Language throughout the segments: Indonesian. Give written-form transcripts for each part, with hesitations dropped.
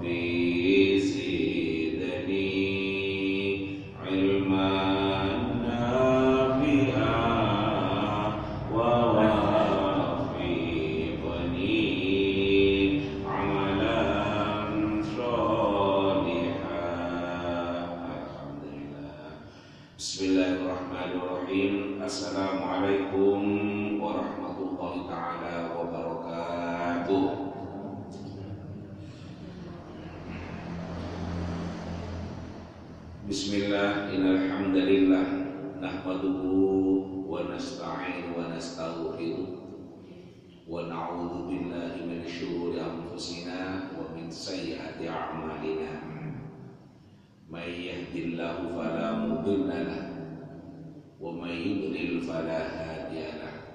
Rabbi zidni ilman nafi'an wa wafiqni amalan sholihan. Alhamdulillah. Bismillahirrahmanirrahim. Assalamualaikum warahmatullahi ta'ala wabarakatuh. Bismillah, innal hamdalillah nahmaduhu wa nasta'inu wa nastaghfiruh wa na'udzu billahi min syururi anfusina wa min sayyiati a'malina. May yahdihillahu fala mudilla lahu wa may yudlil fala hadiya lahu.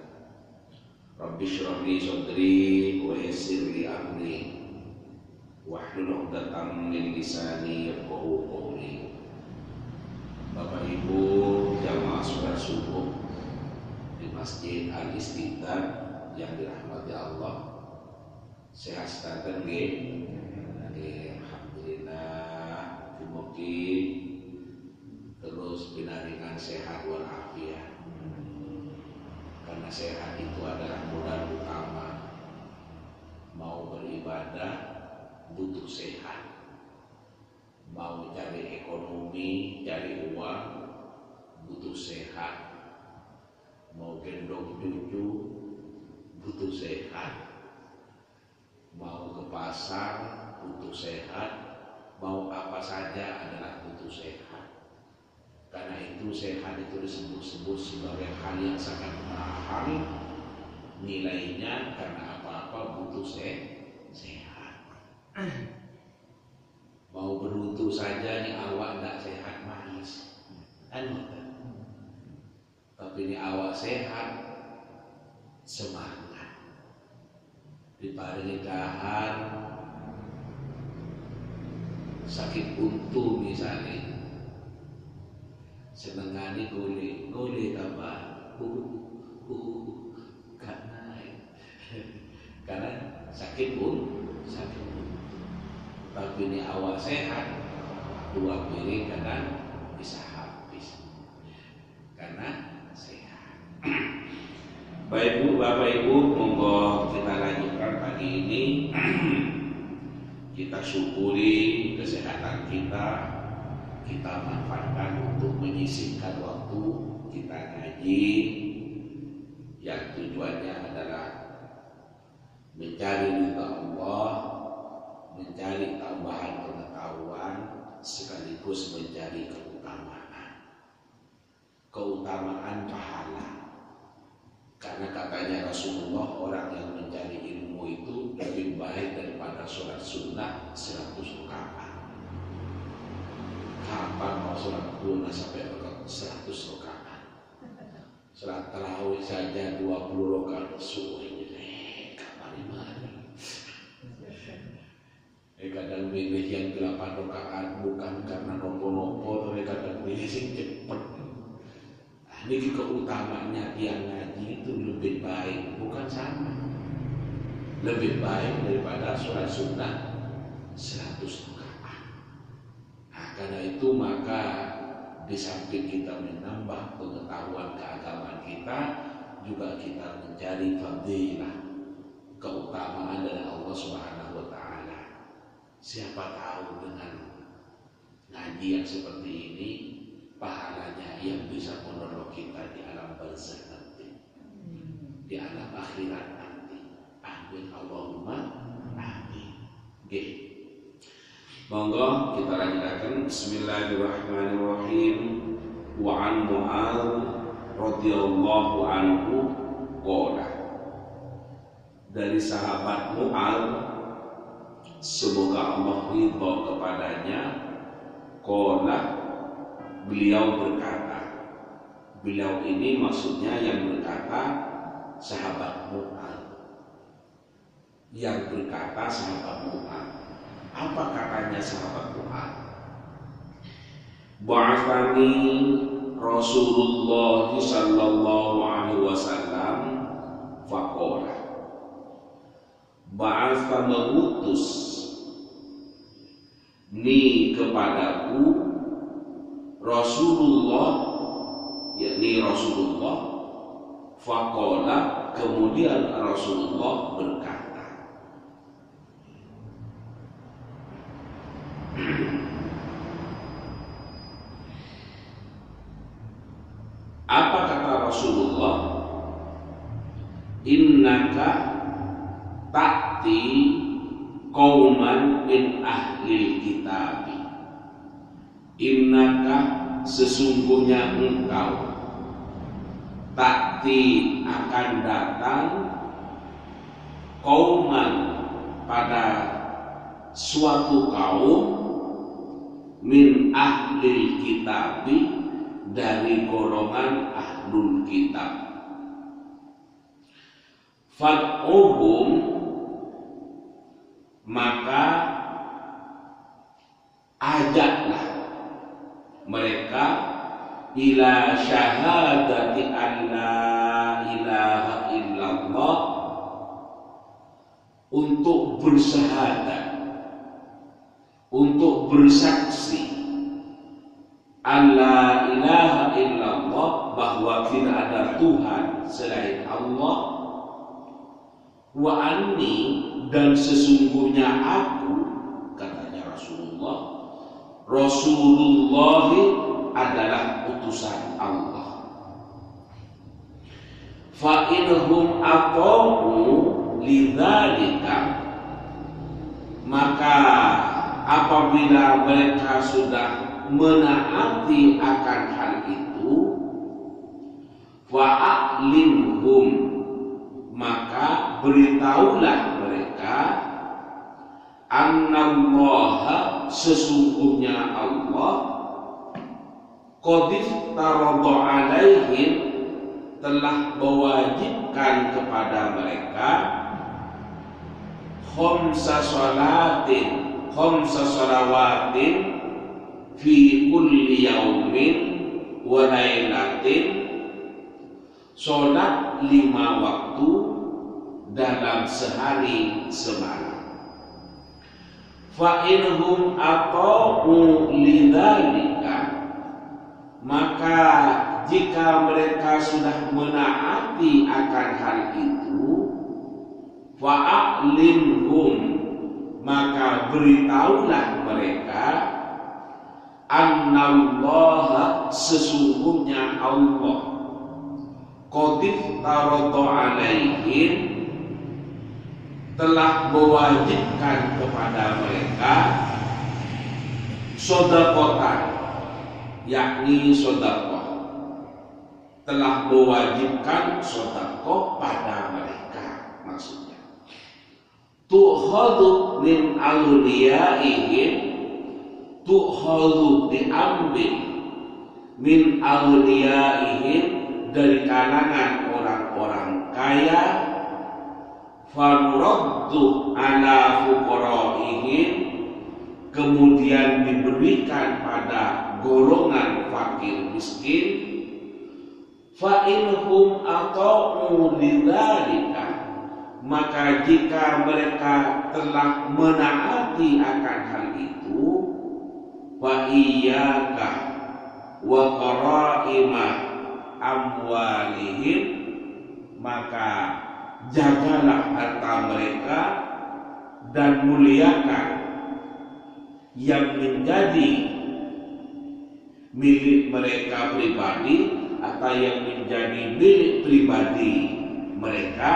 Rabbi shrah li sadri wa yassir li amri wahlul 'uqdatam min lisani yafqahu qawli. Bapak Ibu jamaah sholat subuh di Masjid Al-Istiqlal yang dirahmati Allah, sehat sedanten nggih. Alhamdulillah, mugi terus pinaringan sehat walafiat. Karena sehat itu adalah modal utama. Mau beribadah butuh sehat. Mau cari ekonomi, cari uang, butuh sehat. Mau gendong cucu, butuh sehat. Mau ke pasar, butuh sehat. Mau apa saja adalah butuh sehat. Karena itu sehat itu disebut-sebut sebagai hal yang sangat mahal nilainya, karena apa-apa butuh sehat. Mau berwudu saja nih awak tidak sehat manis, tapi ini awak sehat semangat. Diparingi dahan sakit untu misalnya, senengani gule tambah karena sakit sakit. Tapi ini awak sehat, 2 piring kadang bisa habis karena sehat. Baik Bu, Bapak Ibu, monggo kita lanjutkan pagi ini. Kita syukuri kesehatan kita manfaatkan untuk menyisihkan waktu kita ngaji yang tujuannya adalah mencari ridha Allah, mencari tambahan pengetahuan, sekaligus mencari keutamaan pahala. Karena katanya Rasulullah, orang yang mencari ilmu itu lebih baik daripada sholat sunnah 100 rakaat. Kapan mau sholat sunnah sampai 100 rakaat? Sholat tarawih saja 20 rakaat subuh ini kapan dimana? Kadang milih yang 8 rakaat bukan karena nopo-nopo, tapi kadang milih yang cepat. Ini keutamanya yang ngaji itu lebih baik, bukan sama. Lebih baik daripada sholat sunnah 100 rakaat. Karena itu maka di samping kita menambah pengetahuan keagamaan kita, juga kita mencari fadilah, keutamaan dari Allah Subhanahu wa Ta'ala. Siapa tahu dengan ngaji yang seperti ini, pahalanya yang bisa menolong kita di alam barzakh nanti, di alam akhirat nanti. Amin Allahumma amin. Monggo kita lanjutkan. Bismillahirrahmanirrahim. Wa an Mu'adz radhiyallahu anhu qala, dari sahabat Mu'adz, semoga Allah ridha kepadanya, qala, beliau berkata. Beliau ini maksudnya yang berkata sahabat Mu'adz. Yang berkata sahabat Mu'adz. Apa katanya sahabat Mu'adz? Ba'athani Rasulullah sallallahu alaihi wasallam faqala. Ba'atha mengutus ni kepadaku Rasulullah, yakni Rasulullah. Faqala, kemudian Rasulullah berkata, apa kata Rasulullah? Innaka ta'ti qauman min ahlil kitabi. Innaka, sesungguhnya engkau, ta'ti akan datang, qauman pada suatu kaum, min ahlil kitabi, dari golongan ahlul kitab. Fad'uhum, maka ajaklah mereka ila syahadati an la ilaha illallah, untuk bersyahadat, untuk bersaksi Allah ilaha illallah, bahwa tidak ada Tuhan selain Allah, wa anni, dan sesungguhnya aku, katanya Rasulullah, Rasulullah adalah utusan Allah. Fa inhum aqamu lidzalika, maka apabila mereka sudah menaati akan hal itu, fa'alimhum, maka beritahulah mereka, annallaha, sesungguhnya Allah, qad iftarada alaihim, telah mewajibkan kepada mereka, khamsa salawatin fi kulli yaumin wa lailatin, sholat 5 waktu dalam sehari semalam. Fa inhum ata'u lidzalika, maka jika mereka sudah menaati akan hal itu, fa'alimhum, maka beritahulah mereka, annallaha, sesungguhnya Allah, qad iftarada alaihim, telah mewajibkan kepada mereka, sedekah, yakni sedekah, telah mewajibkan sedekah pada mereka, maksudnya tu'khadhu min awliyaihim, tu'khadhu, diambil, min awliyaihim, dari kalangan orang-orang kaya, fanuraddu ala fuqaraihim, kemudian diberikan pada golongan fakir miskin. Fa inhum ata'u lidzalika, maka jika mereka telah menaati akan hal itu, wa iyyaka wa qaraima amwalihim, maka jagalah harta mereka dan muliakan yang menjadi milik mereka pribadi, atau yang menjadi milik pribadi mereka.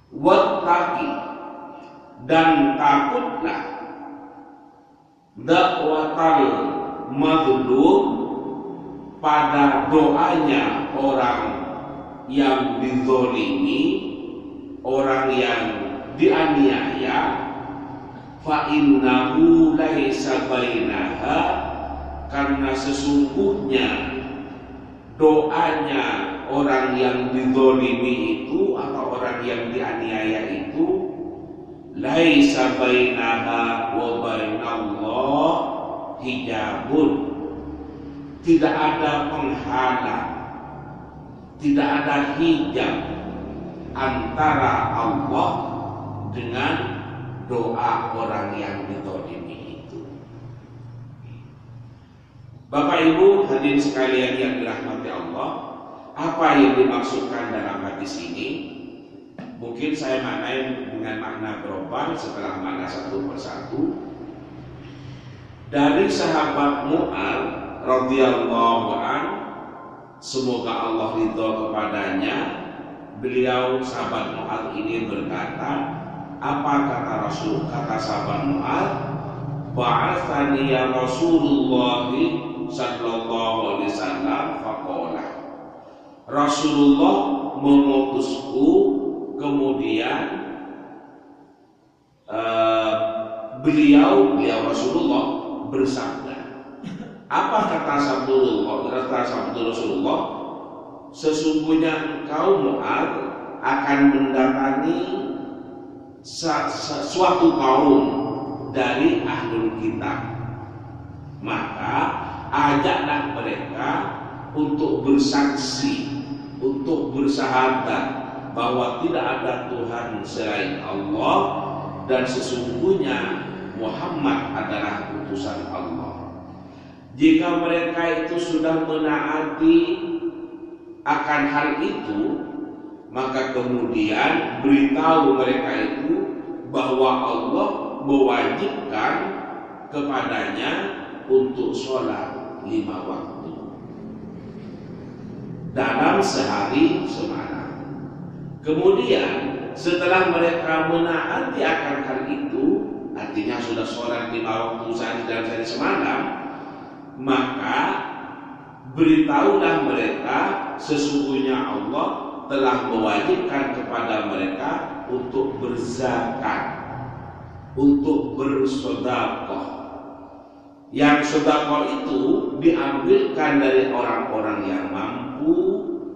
Wattaqi, dan takutlah, dakwatal mazlum, pada doanya orang yang dizalimi, orang yang dianiaya. Fa innahu laisa bainaha, karena sesungguhnya doanya orang yang dizalimi itu atau orang yang dianiaya itu, laisa bainaha wa bainallah hijabun, tidak ada penghalang, tidak ada hijab antara Allah dengan doa orang yang ditolimi itu. Bapak Ibu hadirin sekalian yang dirahmati Allah, apa yang dimaksudkan dalam hadis ini? Mungkin saya maknai dengan makna global setelah makna satu persatu. Dari sahabat Mu'adz radhiyallahu an, semoga Allah ridho kepadanya, beliau sahabat Mu'adz ini berkata, apa kata sahabat Mu'adz? Ba'atsani ya Rasulullah sallallahu alaihi wasallam faqala. Rasulullah mengutusku, kemudian beliau Rasulullah bersabda. Apa kata sabda Rasulullah? Sesungguhnya engkau Mu'adz akan mendatangi suatu kaum dari ahlul kitab, maka ajaklah mereka untuk bersaksi, untuk bersahadat bahwa tidak ada Tuhan selain Allah dan sesungguhnya Muhammad adalah utusan Allah. Jika mereka itu sudah menaati akan hal itu, maka kemudian beritahu mereka itu bahwa Allah mewajibkan kepadanya untuk sholat 5 waktu dalam sehari semalam. Kemudian setelah mereka menaati akan hal itu, artinya sudah sholat 5 waktu sehari dalam sehari semalam, maka beritahulah mereka sesungguhnya Allah telah mewajibkan kepada mereka untuk berzakat, untuk bersedekah. Yang sedekah itu diambilkan dari orang-orang yang mampu,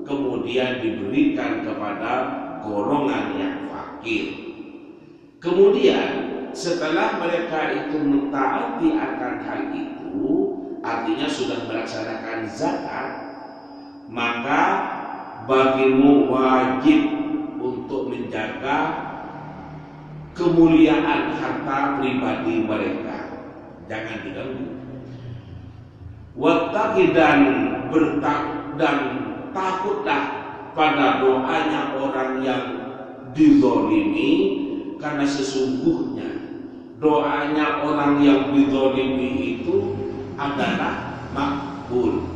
kemudian diberikan kepada golongan yang fakir. Kemudian setelah mereka itu mentaati akan hal itu, artinya sudah melaksanakan zakat, maka bagimu wajib untuk menjaga kemuliaan harta pribadi mereka, jangan diganggu. Wattaqi dan takutlah pada doanya orang yang dizalimi, karena sesungguhnya doanya orang yang dizalimi itu adalah makbul.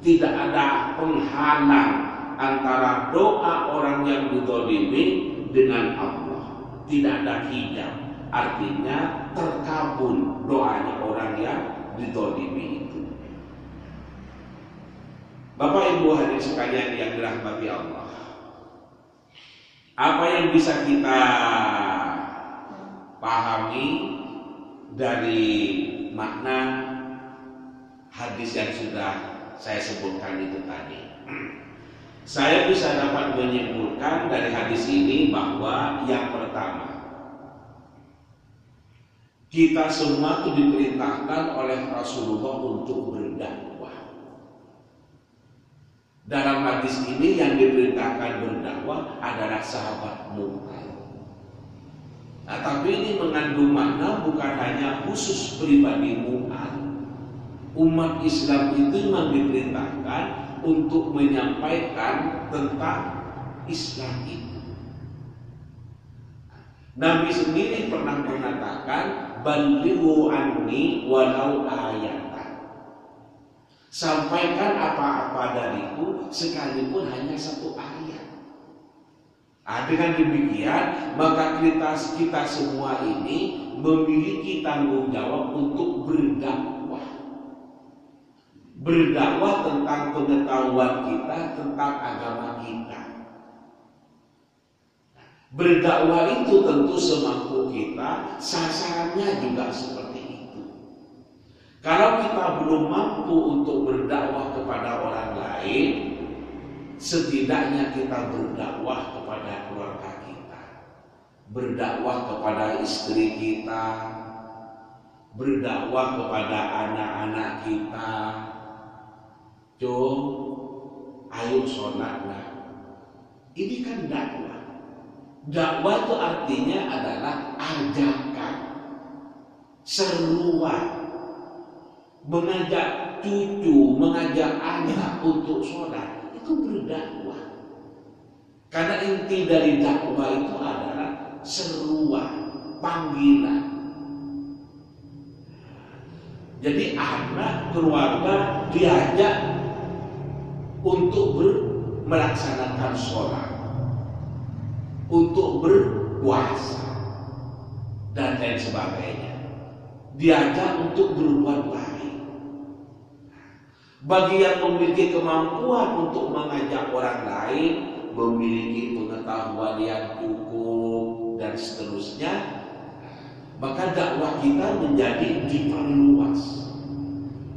Tidak ada penghalang antara doa orang yang dizalimi dengan Allah. Tidak ada hijab, artinya terkabul doanya orang yang dizalimi itu. Bapak Ibu hadirin sekalian yang dirahmati Allah, apa yang bisa kita pahami dari makna hadis yang sudah saya sebutkan itu tadi? Saya bisa dapat menyimpulkan dari hadis ini bahwa yang pertama, kita semua itu diperintahkan oleh Rasulullah untuk berdakwah. Dalam hadis ini yang diperintahkan berdakwah adalah sahabat Mu'adz. Nah, tapi ini mengandung makna bukan hanya khusus pribadi Mu'adz. Umat Islam itu memang diperintahkan untuk menyampaikan tentang Islam itu. Nabi sendiri pernah mengatakan, "Ballighu anni walau ayatan." Sampaikan apa-apa dariku sekalipun hanya 1 ayat. Dengan demikian, maka kita semua ini memiliki tanggung jawab untuk berdakwah. Berdakwah tentang pengetahuan kita tentang agama kita. Berdakwah itu tentu semampu kita, sasarannya juga seperti itu. Kalau kita belum mampu untuk berdakwah kepada orang lain, setidaknya kita berdakwah kepada keluarga kita, berdakwah kepada istri kita, berdakwah kepada anak-anak kita. Ayo sholatlah. Ini kan dakwah. Dakwah itu artinya adalah ajakan, seruan, mengajak cucu, mengajak anak untuk sholat, itu berdakwah. Karena inti dari dakwah itu adalah seruan, panggilan. Jadi anak, keluarga diajak untuk melaksanakan sholat, untuk berpuasa, dan lain sebagainya. Diajak untuk berbuat baik. Bagi yang memiliki kemampuan untuk mengajak orang lain, memiliki pengetahuan yang cukup dan seterusnya, maka dakwah kita menjadi diperluas,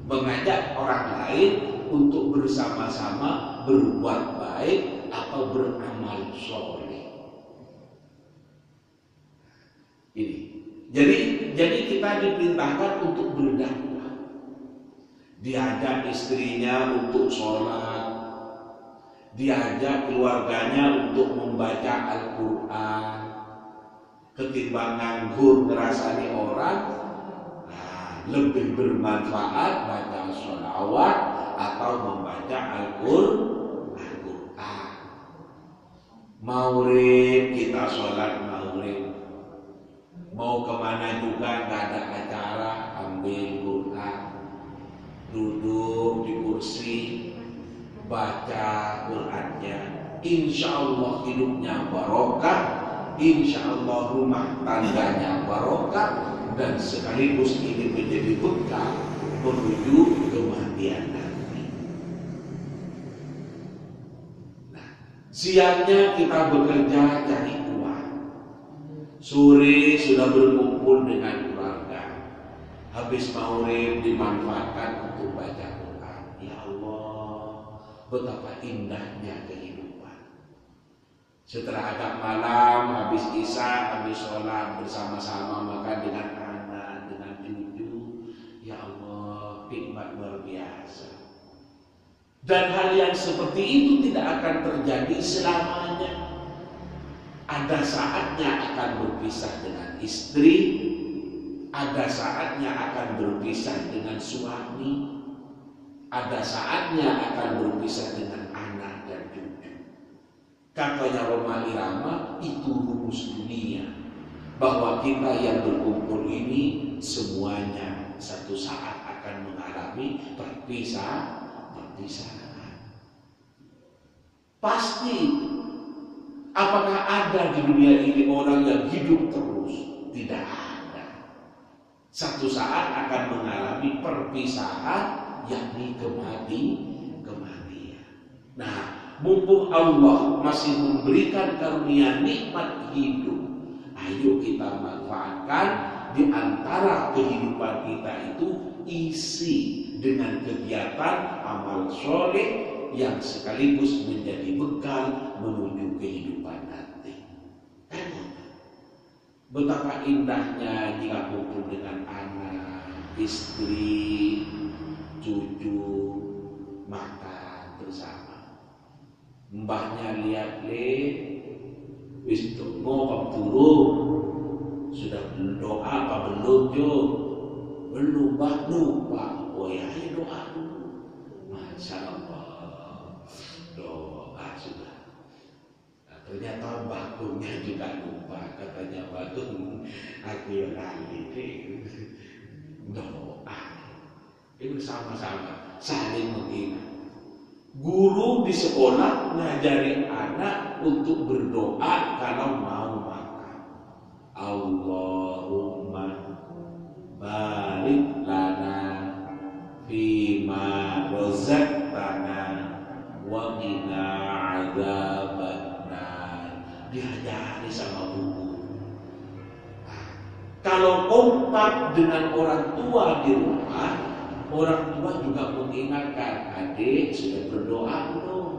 mengajak orang lain untuk bersama-sama berbuat baik atau beramal soleh. Ini. Jadi kita diperintahkan untuk berdakwah. Diajak istrinya untuk sholat, diajak keluarganya untuk membaca Al-Quran. Ketimbang nganggur ngerasani orang, lebih bermanfaat baca sholawat atau membaca Al-Quran. Maulid, kita sholat maulid. Mau kemana juga nggak ada acara, ambil Quran, duduk di kursi, baca Qurannya. Insya Allah hidupnya barokah, insya Allah rumah tangganya barokah, dan sekaligus ini menjadi bekal menuju kematian nanti. Nah, siangnya kita bekerja cari uang, sore sudah berkumpul dengan keluarga, habis maghrib dimanfaatkan untuk baca Quran. Ya Allah, betapa indahnya kehidupan. Setelah agak malam, habis isya, habis sholat bersama-sama makan dengan anak, dengan cucu. Ya Allah, nikmat luar biasa. Dan hal yang seperti itu tidak akan terjadi selamanya. Ada saatnya akan berpisah dengan istri, ada saatnya akan berpisah dengan suami, ada saatnya akan berpisah dengan anak dan cucu. Katanya Roma Irama, itu rumus dunia, bahwa kita yang berkumpul ini semuanya satu saat akan mengalami perpisahan. Pasti. Apakah ada di dunia ini orang yang hidup terus? Tidak ada. Satu saat akan mengalami perpisahan, yakni kematian. Nah, mumpung Allah masih memberikan karunia nikmat hidup, ayo kita manfaatkan. Di antara kehidupan kita itu isi dengan kegiatan amal soleh yang sekaligus menjadi bekal menuju kehidupan nanti. Betapa indahnya jika kumpul dengan anak, istri, cucu, makan bersama. Mbahnya lihat wis ngomong turun, sudah doa apa belum Jo? Belum, Mbah, lupa. Oh ya, doa dulu. Masya Allah, doa sudah. Nah, ternyata bakunya juga lupa. Katanya bakung, aku yang lali doa. Ini bersama-sama saling mengingat. Guru di sekolah ngajari anak untuk berdoa kalau mau makan. Allahumma barik lana fima razaqtana wa qina adzabannar. Diajari sama guru. Kalau kompak dengan orang tua di rumah, orang tua juga mengingatkan, adik sudah berdoa belum?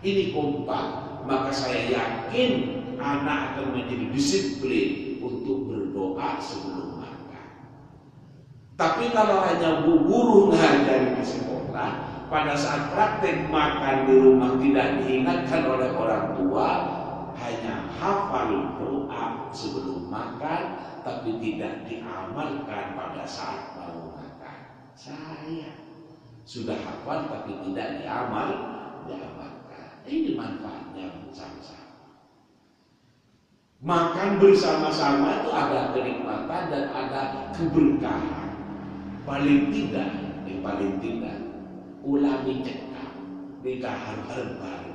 Ini kompak, maka saya yakin anak akan menjadi disiplin untuk berdoa sebelum makan. Tapi kalau hanya guru ngajari di sekolah, pada saat praktek makan di rumah tidak diingatkan oleh orang tua, selalu doa sebelum makan, tapi tidak diamalkan pada saat mau makan. Saya sudah hafal tapi tidak diamalkan. Ini manfaatnya bersama-sama. Makan bersama-sama itu ada kenikmatan dan ada keberkahan. Paling tidak ulami cekap nikah bareng-bareng.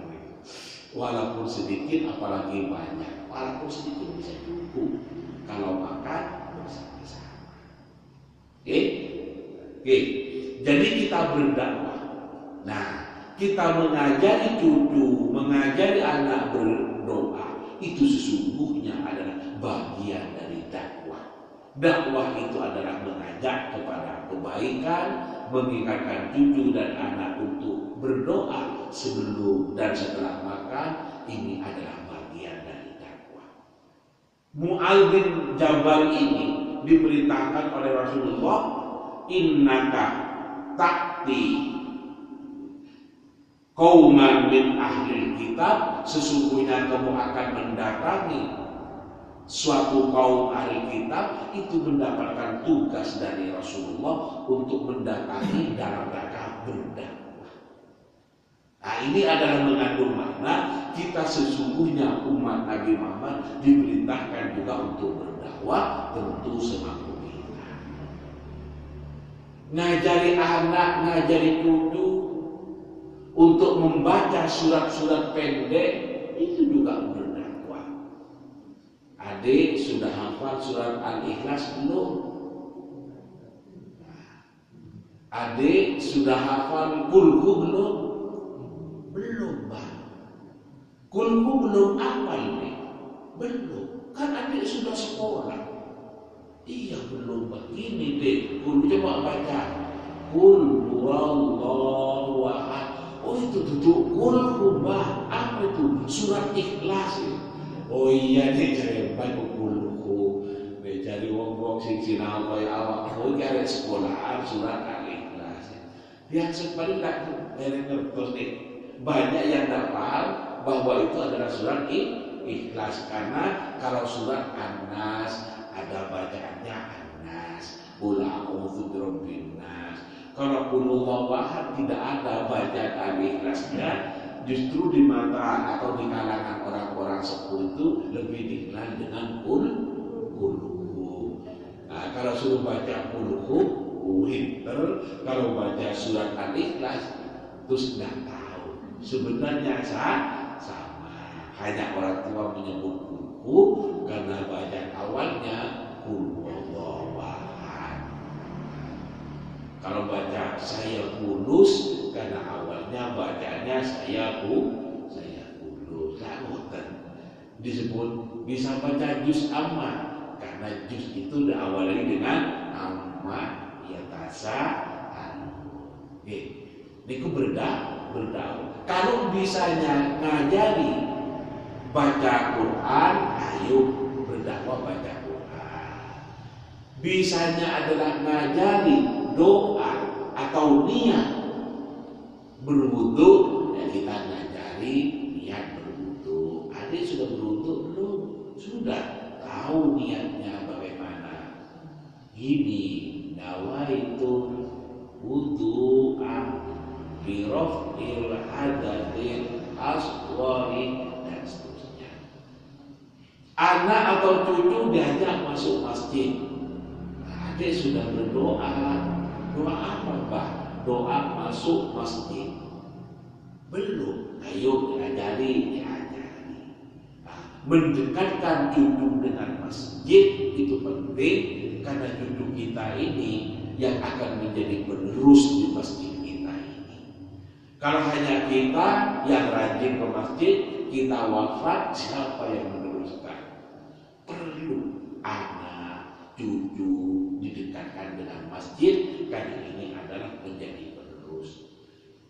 Walaupun sedikit, apalagi banyak. Walaupun sedikit bisa cukup kalau makan bersama-sama. Oke. Jadi kita berdakwah. Nah, kita mengajari cucu, mengajari anak berdoa, itu sesungguhnya adalah bagian dari dakwah. Dakwah itu adalah mengajak kepada kebaikan, mengingatkan cucu dan anak untuk berdoa sebelum dan setelah makan. Ini adalah bagian dari dakwah. Mu'adz bin Jabal ini diperintahkan oleh Rasulullah, innaka ta'ti qauman min ahli kitab, sesungguhnya kamu akan mendatangi suatu kaum ahli kitab. Itu mendapatkan tugas dari Rasulullah untuk mendatangi dalam rangka berdakwah. Nah, ini adalah mengandung makna kita sesungguhnya umat Nabi Muhammad diperintahkan juga untuk berdakwah, tentu semampu kita. Ngajari anak, ngajari cucu untuk membaca surat-surat pendek, itu juga berdakwah. Adik sudah hafal surat Al-Ikhlas belum? Adik sudah hafal Kulhu belum? Belum, Bang. Kulhu belum apa ini? Belum. Kan adik sudah sekolah. Iya belum, Bang. Ini deh, Kulhu coba baca. Qul huwallahu ahad. Oh itu tutup Kulhu, Bang. Apa itu? Surat Ikhlas. Oh iya nih cari baca Kulhu. Nih cari wong-wong sing sinau kaya awak. Oh cari sekolahan surat Al-Ikhlas. Yang paling tak dari ngertos nih. Banyak yang tak paham bahwa itu adalah surat Ikhlas, karena kalau surat An-Nas ada bacaannya An-Nas, Qul a'udzu birabbin nas. Kalau Qul huwallahu ahad tidak ada bacaan Al-Ikhlasnya, justru di mata atau di kalangan orang-orang sepuh itu lebih dikenal dengan Qul Hu. Nah, kalau suruh baca Qul Hu, pinter. Kalau baca surat Al-Ikhlas terus tidak tahu. Sebenarnya sama, hanya orang tua menyebut Kulhu karena bacaan awalnya Qul huwallahu ahad. Kalau baca saya kulus karena awalnya bacaannya saya kulus. Lakukan disebut bisa baca juz amma karena juz itu diawali dengan amma ya tasa niku berdakwah. Kalau bisanya ngajari baca Quran, ayo berdakwah baca Quran. Bisanya adalah ngajari doa atau niat berwudu, ya kita ngajari niat berwudu. Adik sudah berwudu belum? Sudah tahu niatnya bagaimana. Ini nawaitu wudu'an biraf'il hadatsil asghari dan seterusnya. Anak atau cucu diajak masuk masjid. Adik sudah berdoa. Doa apa, Pak? Doa masuk masjid. Belum. Ayo diajari. Mendekatkan cucu dengan masjid itu penting, karena cucu kita ini yang akan menjadi penerus di masjid. Kalau hanya kita yang rajin ke masjid, kita wafat, siapa yang meneruskan? Perlu anak, cucu didekatkan dengan masjid, karena ini adalah menjadi penerus.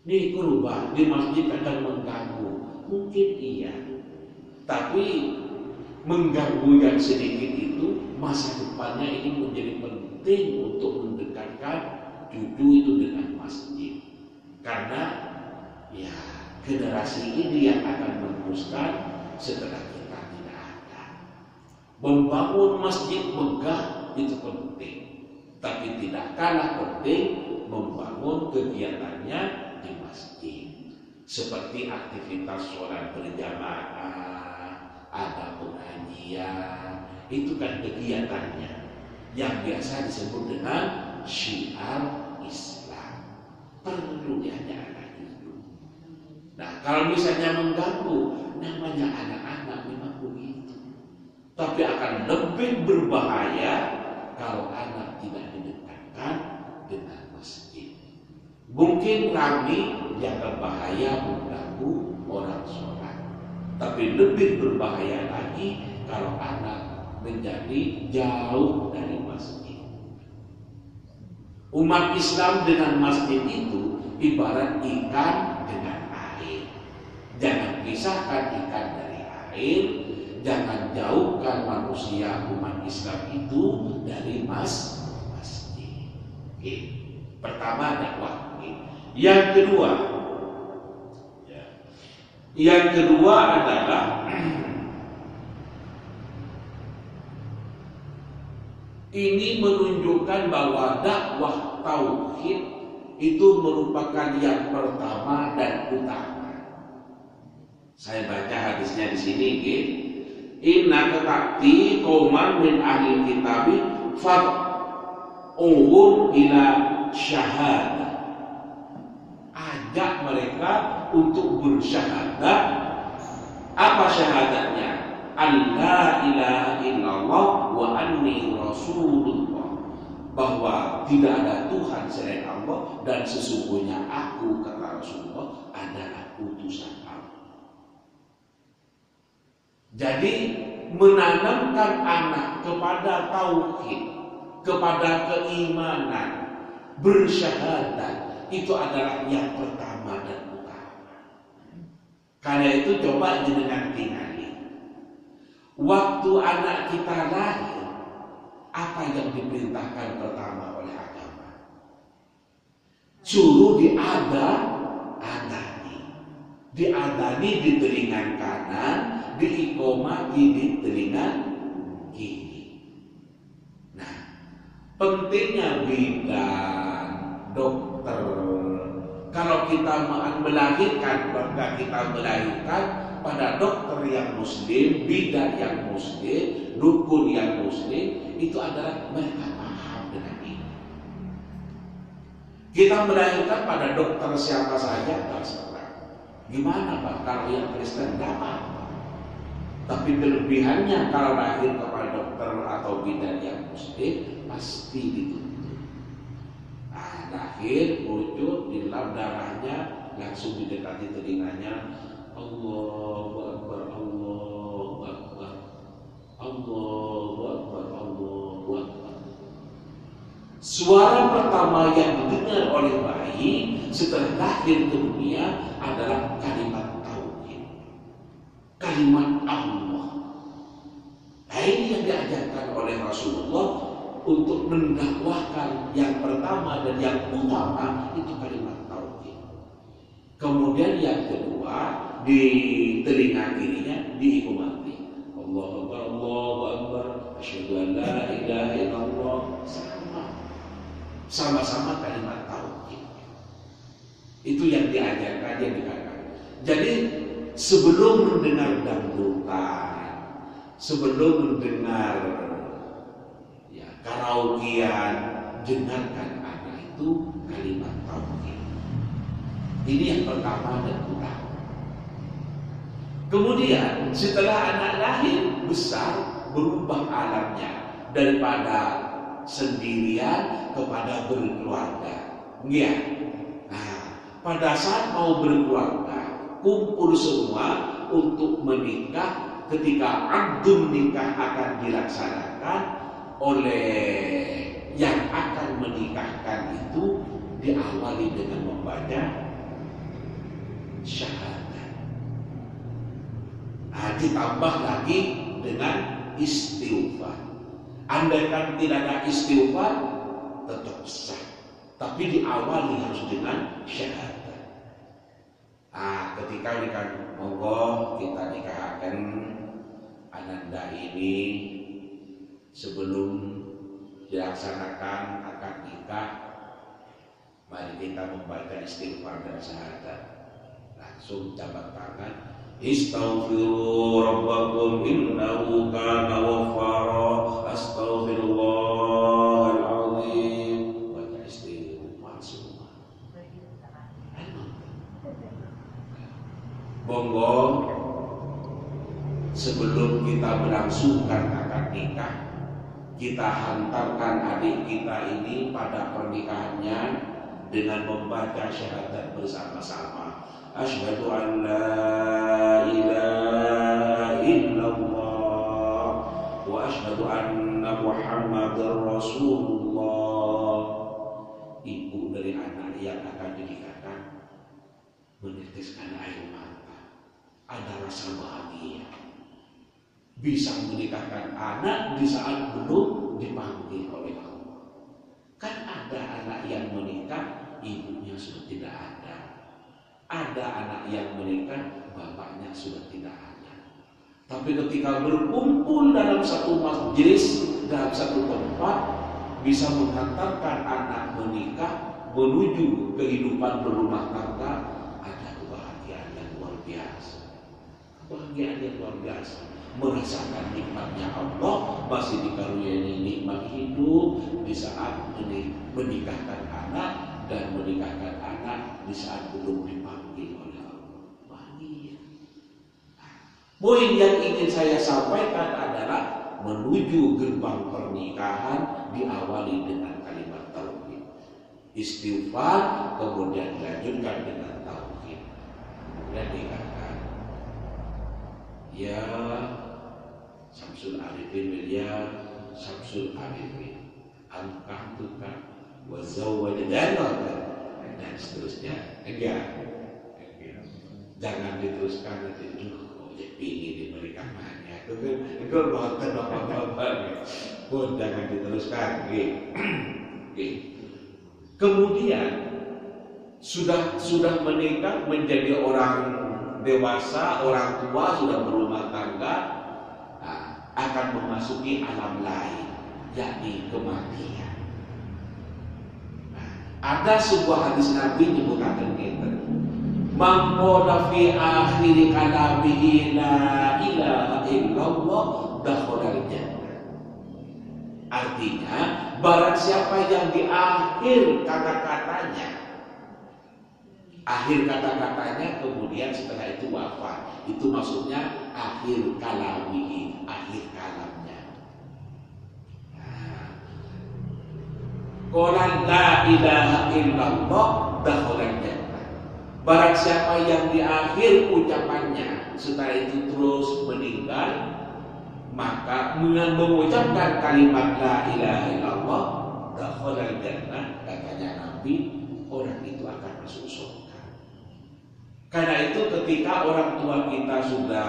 Nih kurban di masjid kadang mengganggu, mungkin iya, tapi mengganggu yang sedikit itu masa depannya ini menjadi penting untuk mendekatkan cucu itu dengan masjid, karena ya generasi ini yang akan meneruskan setelah kita tidak ada. Membangun masjid megah itu penting, tapi tidak kalah penting membangun kegiatannya di masjid. Seperti aktivitas sholat berjamaah, ada pengajian, itu kan kegiatannya yang biasa disebut dengan syiar Islam. Perlu diajarkan itu. Nah, kalau misalnya mengganggu, namanya anak-anak memang begitu. Tapi akan lebih berbahaya kalau anak tidak didekatkan dengan masjid. Mungkin kami jangan bahaya mengganggu orang sholat, tapi lebih berbahaya lagi kalau anak menjadi jauh dari masjid. Umat Islam dengan masjid itu ibarat ikan dengan air. Jangan pisahkan ikan dari air, jangan jauhkan manusia umat Islam itu dari masjid. Oke. Pertama dakwah. Yang kedua adalah ini menunjukkan bahwa dakwah tauhid itu merupakan yang pertama dan utama. Saya baca hadisnya di sini, gitu. Inna ta'ti qauman min ahli kitabi fad'uhum ila syahadah. Ajak mereka untuk bersyahadat. Apa syahadatnya? Allah ilaha illallah wa anni rasulullah. Bahwa tidak ada Tuhan selain Allah dan sesungguhnya aku, kata Rasulullah, adalah utusan Allah. Jadi menanamkan anak kepada tauhid, kepada keimanan, bersyahadat, itu adalah yang pertama dan utama. Karena itu coba jenengan tinggali. Waktu anak kita lahir, apa yang diperintahkan pertama oleh agama? Suruh diadani di telinga kanan, diikomati di telinga kiri. Nah, pentingnya bidan, dokter. Kalau kita melahirkan, maka kita melahirkan pada dokter yang muslim, bidan yang muslim, dukun yang muslim, itu adalah mereka paham dengan ini. Kita melahirkan pada dokter siapa saja, terserah. Gimana Pak, kalau yang Kristen tidak apa-apa. Tapi kelebihannya kalau lahir kepada dokter atau bidan yang muslim, pasti dituntut. Lahir, wujud, di dalam darahnya, langsung didekati telinganya. Allahu Akbar, Allahu Akbar, Allahu Akbar, Allahu Akbar. Suara pertama yang didengar oleh bayi setelah lahir ke dunia adalah kalimat tauhid, kalimat Allah. Nah, ini yang diajarkan oleh Rasulullah untuk mendakwahkan yang pertama dan yang utama itu kalimat tauhid. Kemudian yang kedua, di telinga kirinya diikomati. Allahu Akbar, Allahu Akbar, asyhadu an la ilaha illallah. Sama-sama kalimat tauhid. Itu yang diajarkan, yang dikatakan. Jadi sebelum mendengar dangdutan, sebelum mendengar karaokean, dengarkan anak itu kalimat tauhid. Ini yang pertama dan utama. Kemudian setelah anak lahir besar, berubah alamnya daripada sendirian kepada berkeluarga. Ya. Nah, pada saat mau berkeluarga, kumpul semua untuk menikah. Ketika akad nikah akan dilaksanakan, oleh yang akan menikahkan itu diawali dengan membaca syahadat. Nah, ditambah lagi dengan istighfar. Andaikan tidak ada istighfar, tetap sah. Tapi diawali harus dengan syahadat. Nah, ketika nikah, monggo kita nikahkan ananda ini sebelum dilaksanakan akad nikah, mari kita membaca istighfar dan syahadat. Langsung jabat tangan, istaghfiru rabbakum innahu kana ghaffara, astaghfirullahal azim. Baca istighfar semua. Monggo sebelum kita melangsungkan akad nikah, kita hantarkan adik kita ini pada pernikahannya dengan membaca syahadat bersama-sama. Asyhadu an la ilaha illallah wa asyhadu anna Muhammadar Rasulullah. Ibu dari anak yang akan dinikahkan meneteskan air mata. Ada rasa bahagia bisa menikahkan anak di saat belum dipanggil oleh Allah. Kan ada anak yang menikah, ibunya sudah tidak ada. Ada anak yang menikah, bapaknya sudah tidak ada. Tapi ketika berkumpul dalam satu majelis, dalam satu tempat, bisa menghantarkan anak menikah menuju kehidupan berumah tangga, ada kebahagiaan yang luar biasa. Kebahagiaan yang luar biasa. Merasakan nikmatnya Allah, masih dikaruniai nikmat hidup di saat menikahkan anak dan menikahkan anak di saat belum dipanggil oleh Allah. Bahagia. Poin yang ingin saya sampaikan adalah menuju gerbang pernikahan diawali dengan kalimat tauhid, istighfar, kemudian dilanjutkan dengan tauhid, kemudian dikatakan ya Samsul Arifin ya Samsul Arifin angkatuka wa zawwajnaka dan seterusnya. Enggak, jangan diteruskan nanti ingin diberikan banyak itu bahkan bapak-bapak pun jangan diteruskan. Kemudian sudah menikah, menjadi orang dewasa, orang tua, sudah berumah tangga, akan memasuki alam lain, yakni kematian. Ada sebuah hadis Nabi menyebutkan kita, man qala fi akhir kalamihi la ilaha illallah dakhalal jannah. Artinya, barang siapa yang di akhir kata-katanya, akhir kata-katanya kemudian setelah itu wafat, itu maksudnya akhir kalamihi, akhir kalamnya. Qala la ilaha illallah dakhalal jannah. Barang siapa yang di akhir ucapannya setelah itu terus meninggal, maka dengan mengucapkan kalimat la ilaha illallah dakhalal jannah, katanya Nabi, orang itu akan masuk surga. Karena itu ketika orang tua kita sudah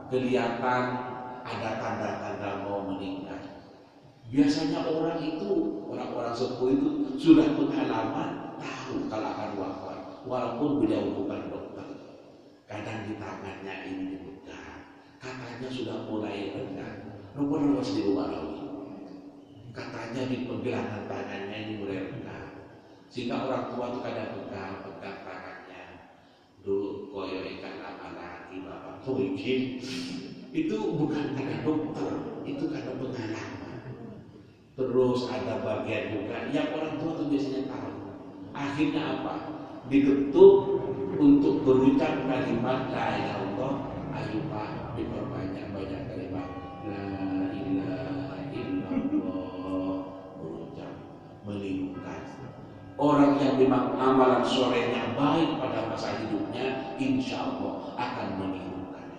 kelihatan ada tanda-tanda mau meninggal, biasanya orang orang sepuh itu sudah pengalaman, tahu kalau akan wafat, walaupun beliau bukan dokter. Kadang di tangannya ini dipegang, katanya sudah mulai rendah, nomor di rumah lagi. Katanya di pergelangan tangannya ini mulai rendah, sehingga orang tua itu kadang pegang tangannya. Duh, koyo ikan apa lagi bapak? Mungkin itu bukan karena dokter, itu karena pengalaman. Terus ada bagian juga yang orang tua itu biasanya tahu. Akhirnya apa? Diketuk untuk berucap kalimat la ilaha illallah. Ayo Pak, diperbanyak kalimat la ilaha illallah, berucap melingkar. Orang yang memang amalan solehnya baik pada masa hidupnya, insya Allah akan menirukan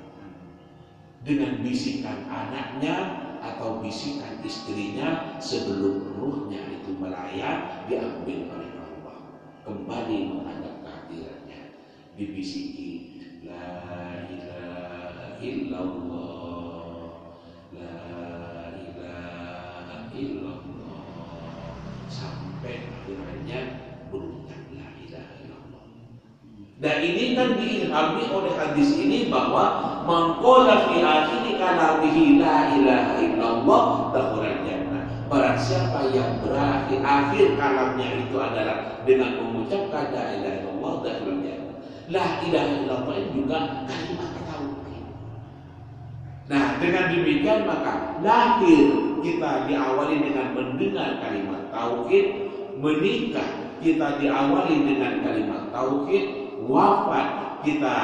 dengan bisikan anaknya atau bisikan istrinya sebelum ruhnya itu melayang, diambil oleh Allah, kembali menghadap kehadirannya, dibisiki la ilaha illallah, la ilaha illallah, sampai akhirnya berucap la ilaha illallah. Dan ini kan diilhami oleh hadis ini bahwa man qala fi akhir kalamihi la ilaha illallah illallah dakhalal jannah. Barang siapa yang berakhir akhir kalamnya itu adalah dengan mengucapkan la ilaha illallah dakhalal jannah. La ilaha illallah itu juga kalimat tauhid. Nah, dengan demikian maka lahir kita diawali dengan mendengar kalimat tauhid, menikah kita diawali dengan kalimat tauhid, wafat kita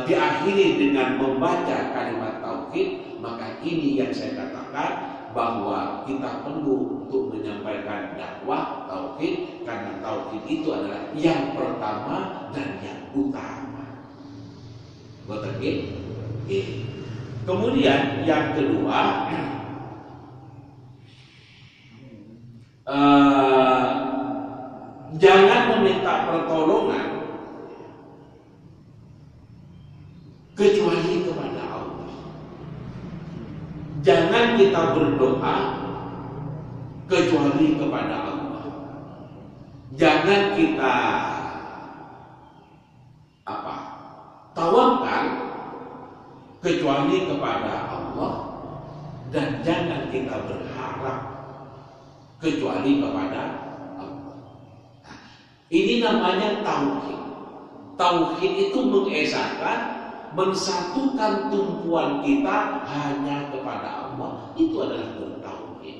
diakhiri dengan membaca kalimat tauhid. Maka ini yang saya katakan bahwa kita perlu untuk menyampaikan dakwah tauhid, karena tauhid itu adalah yang pertama dan yang utama. Betul? Kemudian yang kedua, jangan meminta pertolongan kecuali kepada Allah. Jangan kita berdoa kecuali kepada Allah. Jangan kita tawakal kecuali kepada Allah, dan jangan kita berharap kecuali kepada Allah. Ini namanya tauhid. Tauhid itu mengesahkan, mensatukan tumpuan kita hanya kepada Allah. Itu adalah bertauhid.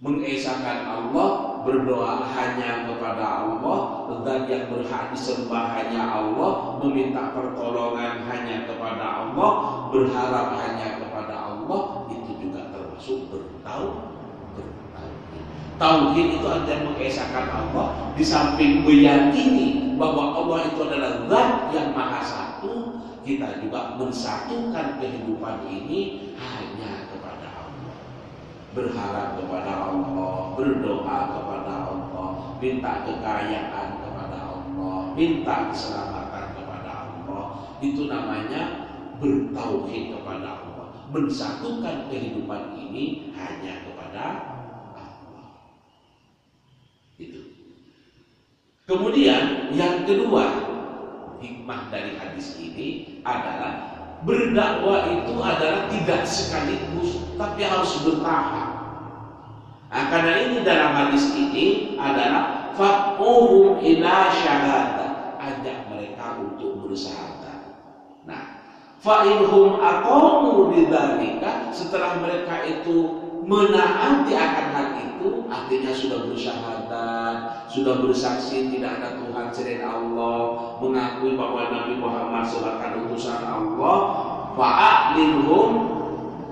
Mengesahkan Allah, berdoa hanya kepada Allah, dan yang berhak disembah hanya Allah, meminta pertolongan hanya kepada Allah, berharap hanya kepada Allah. Itu juga termasuk bertauhid. Tauhid itu artinya mengesahkan Allah, di samping meyakini bahwa Allah itu adalah Zat yang Maha Satu. Kita juga mensatukan kehidupan ini hanya kepada Allah, berharap kepada Allah, berdoa kepada Allah, minta kekayaan kepada Allah, minta keselamatan kepada Allah. Itu namanya bertauhid kepada Allah, mensatukan kehidupan ini hanya kepada Allah. Itu. Kemudian yang kedua, hikmah dari hadis ini adalah berdakwah itu adalah tidak sekaligus, tapi harus bertahap. Nah, karena ini dalam hadis ini adalah fa'uhum ila syahadah, ajak mereka untuk bersyahadat. Nah, fa'inhum aqamu bidzalika, setelah mereka itu menaati akan hal itu, artinya sudah bersyahadat, sudah bersaksi tidak ada Tuhan selain Allah, mengakui bahwa Nabi Muhammad sebagai utusan Allah, fa'alinhum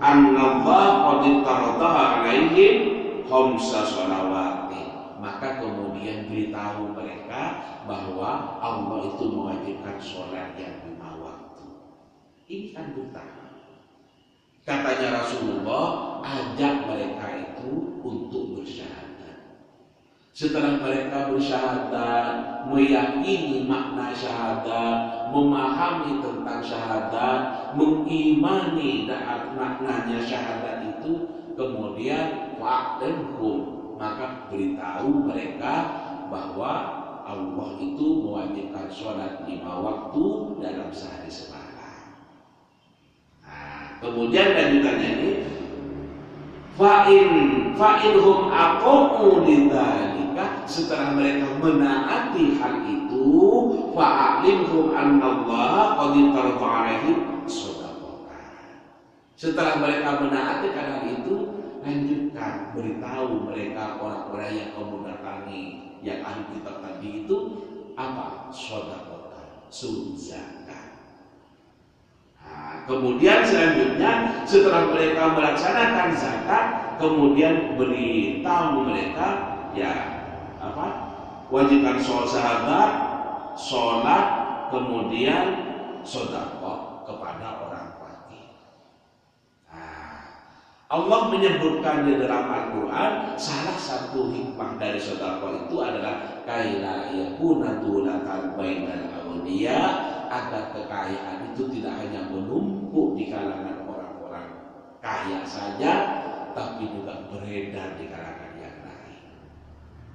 annallaha qad taradaha alaihim khamsa sholawati. Maka kemudian beritahu mereka bahwa Allah itu mewajibkan sholat yang 5 waktu. Ini kan bertahap. Katanya Rasulullah, ajak mereka itu untuk bersyahadat. Setelah mereka bersyahadat, meyakini makna syahadat, memahami tentang syahadat, mengimani maknanya syahadat itu, kemudian fa'dhum, maka beritahu mereka bahwa Allah itu mewajibkan sholat 5 waktu dalam sehari semalam. Kemudian lanjutannya ini, fa'inhum aqamu lidzalika, setelah mereka menaati hal itu, fa'alimhum annallaha qad tarada alaihim shadaqah. Setelah mereka menaati hal itu, lanjutkan beritahu mereka orang-orang yang kamu datangi, yang ahli kitab tadi itu apa? Shadaqah, zakat. Kemudian selanjutnya setelah mereka melaksanakan zakat, kemudian beritahu mereka wajibkan syahadat, sholat, kemudian sedekah kepada orang fakir. Allah menyebutkan di dalam Al-Quran, salah satu hikmah dari sedekah itu adalah kaila yakuna dulatan bainal awliya, agar kekayaan itu tidak hanya menumpuk di kalangan orang-orang kaya saja, tapi juga beredar di kalangan yang lain.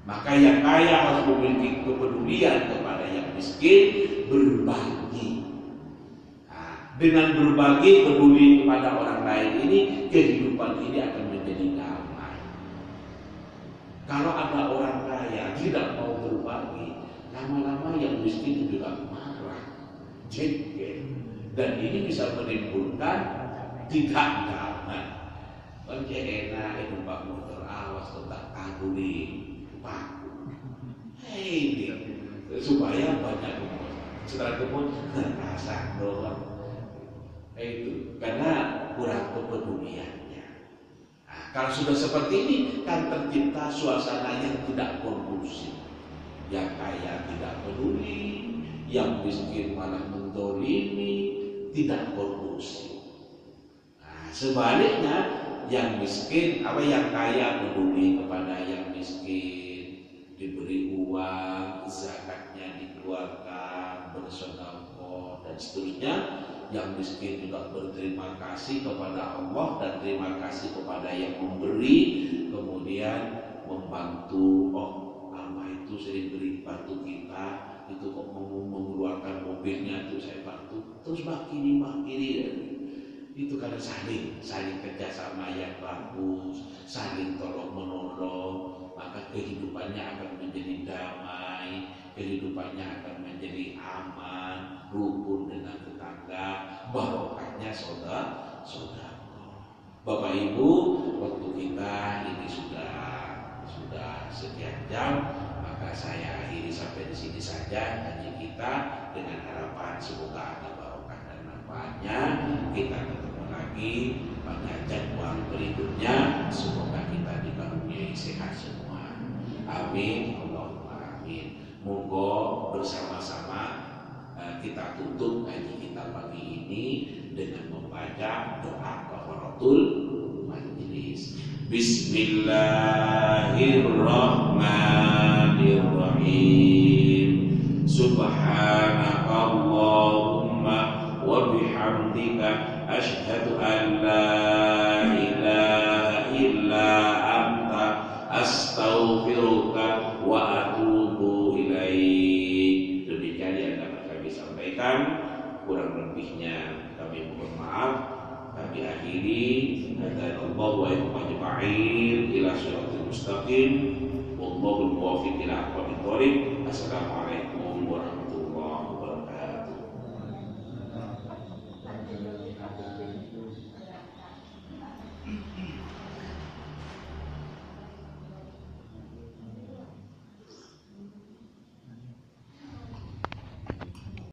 Maka yang kaya harus memiliki kepedulian kepada yang miskin, berbagi. Dengan berbagi, peduli kepada orang lain ini, kehidupan ini akan menjadi damai. Kalau ada orang kaya tidak mau berbagi, lama-lama yang miskin juga marah, jengkel, dan ini bisa menimbulkan tidak damai. Oke, enak itu Pak Motor, awas tetap kaguli paku. Hei, supaya banyak umur. Setelah itu pun rasa doang. Itu karena kurang kepeduliannya. Nah, kalau sudah seperti ini kan tercipta suasana yang tidak kondusif. Yang kaya tidak peduli, yang miskin malah mendolimi, tidak kondusif. Nah, sebaliknya yang miskin, yang kaya peduli kepada yang miskin, diberi uang, zakatnya dikeluarkan, bersedekah dan seterusnya. Yang miskin juga berterima kasih kepada Allah dan terima kasih kepada yang memberi, kemudian membantu. Oh, Allah itu sering beri bantu kita, itu kok mau mengeluarkan mobilnya itu saya bantu, terus makiri itu karena saling kerjasama yang bagus, saling tolong menolong, maka kehidupannya akan menjadi damai, kehidupannya akan menjadi aman, rukun dengan tetangga, barokahnya saudara. Bapak Ibu, waktu kita ini sudah sekian jam, maka saya akhiri sampai di sini saja ngaji kita dengan harapan semoga ada barokah dan manfaatnya. Kita ketemu lagi pada jadwal berikutnya. Semoga kita dikaruniai sehat semua. Amin. Allahumma amin. Moga bersama-sama kita tutup ngaji kita pagi ini dengan membaca doa kafaratul majlis. Bismillahirrahmanirrahim. Subhanakallahumma wa bihamdika asyhadu an la ilaha illa anta astaghfiruka wa atubu ilaik. Demikian yang dapat kami sampaikan, kurang lebihnya kami mohon maaf. Kami akhiri, hadanallahu wa iyyakum ajma'in ila shiratal mustaqim. Wallahu muwaffiq ila aqwamit thoriq. Assalamualaikum warahmatullahi wabarakatuh.